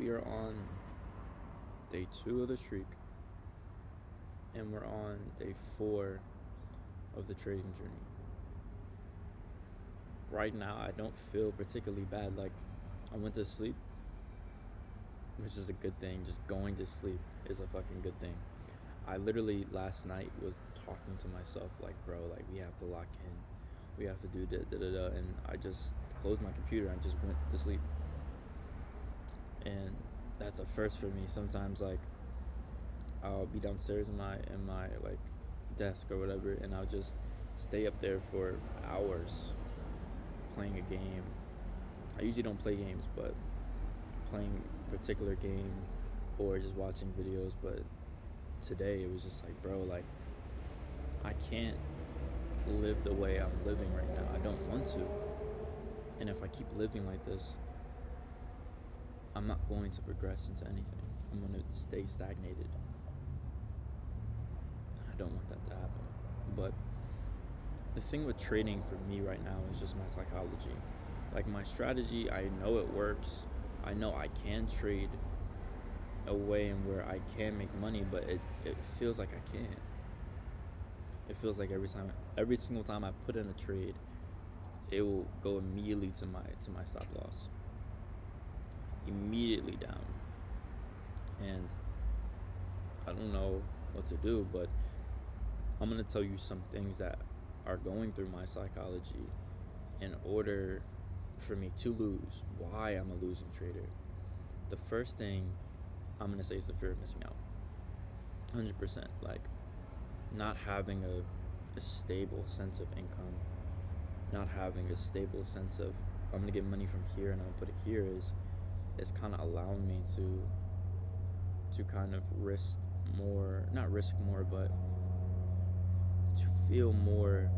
We are on day 2 of the streak, and we're on day 4 of the trading journey. Right now, I don't feel particularly bad. Like, I went to sleep, which is a good thing. Just going to sleep is a fucking good thing. I literally last night was talking to myself like, bro, like, we have to lock in. We have to do da. And I just closed my computer and just went to sleep. And that's a first for me. Sometimes, like, I'll be downstairs in my like desk or whatever, and I'll just stay up there for hours playing a game. I usually don't play games, but playing a particular game or just watching videos. But today it was just like, bro, like, I can't live the way I'm living right now. I don't want to. And if I keep living like this, I'm not going to progress into anything. I'm going to stay stagnated. I don't want that to happen. But the thing with trading for me right now is just my psychology. Like, my strategy, I know it works. I know I can trade a way in where I can make money, but it feels like I can't. It feels like every single time I put in a trade, it will go immediately to my stop loss. Immediately down. And I don't know what to do, but I'm going to tell you some things that are going through my psychology in order for me to lose, why I'm a losing trader. The first thing I'm going to say is the fear of missing out. 100%. Like, not having a stable sense of income, not having a stable sense of, I'm going to get money from here and I'm going to put it here, is kind of allowing me to kind of not risk more, but to feel more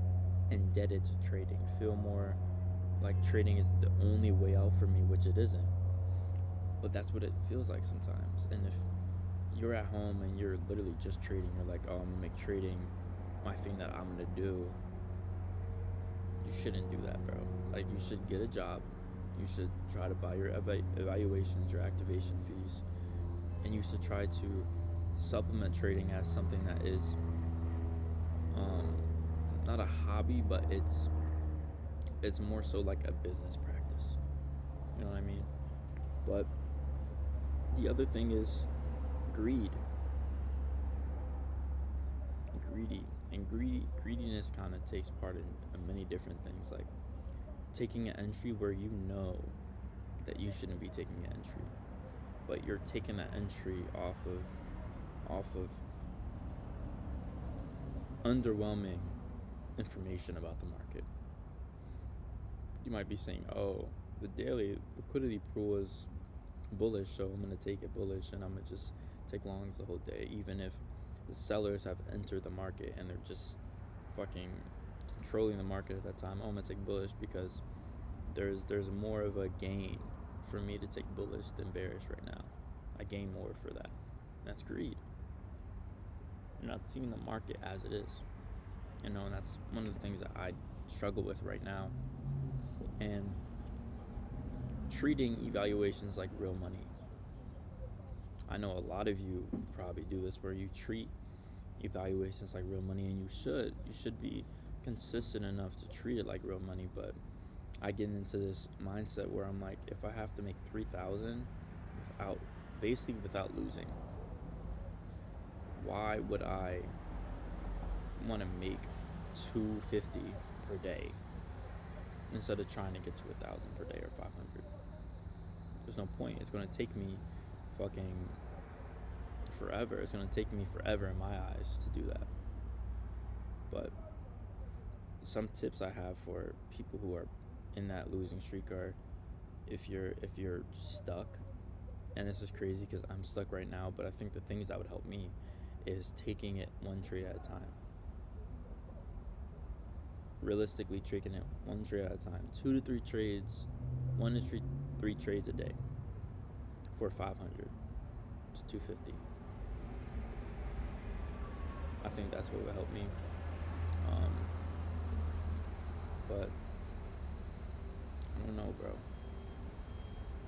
indebted to trading, feel more like trading is the only way out for me, which it isn't. But that's what it feels like sometimes. And if you're at home and you're literally just trading, you're like, oh, I'm gonna make trading my thing that I'm gonna do, you shouldn't do that, bro. Like, you should get a job. You should try to buy your evaluations, your activation fees, and you should try to supplement trading as something that is not a hobby, but it's more so like a business practice. You know what I mean? But the other thing is greed. Greediness kind of takes part in many different things, like taking an entry where you know that you shouldn't be taking an entry, but you're taking that entry off of underwhelming information about the market. You might be saying, oh, the daily liquidity pool is bullish, so I'm going to take it bullish and I'm going to just take longs the whole day, even if the sellers have entered the market and they're just fucking controlling the market at that time. Oh, I'm going to take bullish because there's more of a gain for me to take bullish than bearish right now. I gain more for that. That's greed. You're not seeing the market as it is. And that's one of the things that I struggle with right now. And treating evaluations like real money. I know a lot of you probably do this, where you treat evaluations like real money, and you should be consistent enough to treat it like real money. But I get into this mindset where I'm like, if I have to make 3,000 without losing, why would I want to make 250 per day instead of trying to get to 1,000 per day or 500? There's no point. It's going to take me fucking forever. It's going to take me forever in my eyes to do that. But some tips I have for people who are in that losing streak are, if you're stuck, and this is crazy because I'm stuck right now, but I think the things that would help me is taking it one trade at a time. Realistically, taking it one trade at a time. 2 to 3 trades, 1 to 3 trades a day for 500 to 250. I think that's what would help me. But I don't know, bro.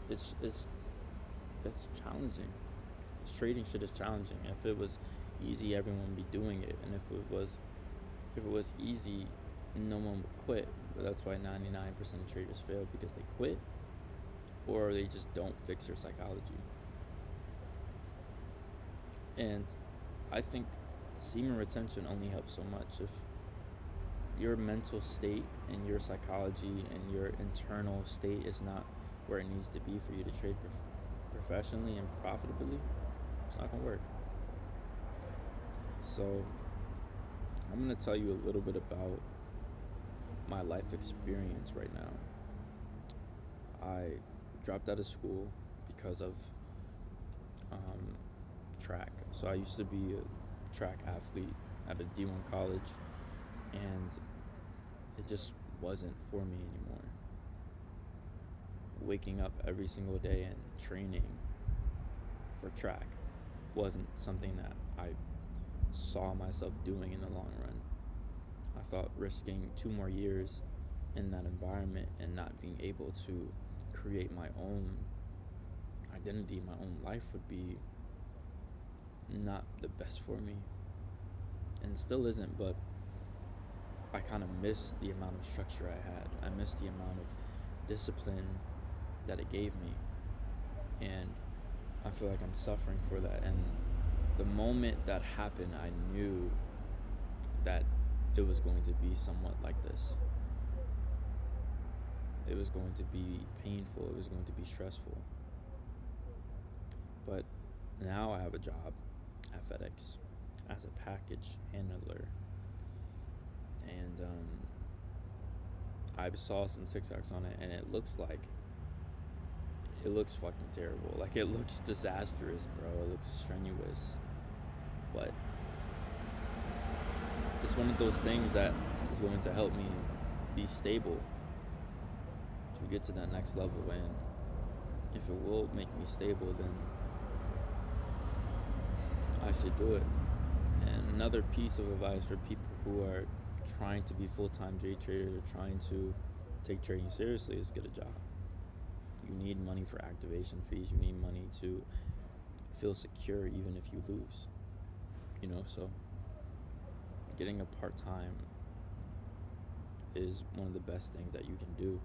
It's that's challenging. Trading shit is challenging. If it was easy, everyone would be doing it, and if it was easy, no one would quit. But that's why 99% of traders fail, because they quit or they just don't fix their psychology. And I think semen retention only helps so much. If your mental state and your psychology and your internal state is not where it needs to be for you to trade professionally and profitably, it's not gonna work. So I'm gonna tell you a little bit about my life experience right now. I dropped out of school because of um, track. So I used to be a track athlete at a D1 college, and it just wasn't for me anymore. Waking up every single day and training for track wasn't something that I saw myself doing in the long run. I thought risking 2 more years in that environment and not being able to create my own identity, my own life, would be not the best for me, and still isn't. But I kind of miss the amount of structure I had. I miss the amount of discipline that it gave me, and I feel like I'm suffering for that. And the moment that happened, I knew that it was going to be somewhat like this. It was going to be painful, it was going to be stressful. But now I have a job at FedEx as a package handler, and I saw some TikToks on it, and it looks fucking terrible. Like, it looks disastrous, bro. It looks strenuous, but it's one of those things that is going to help me be stable to get to that next level. And if it will make me stable, then I should do it. And another piece of advice for people who are trying to be full-time day traders or trying to take trading seriously is get a job. You need money for activation fees. You need money to feel secure even if you lose. So getting a part-time is one of the best things that you can do.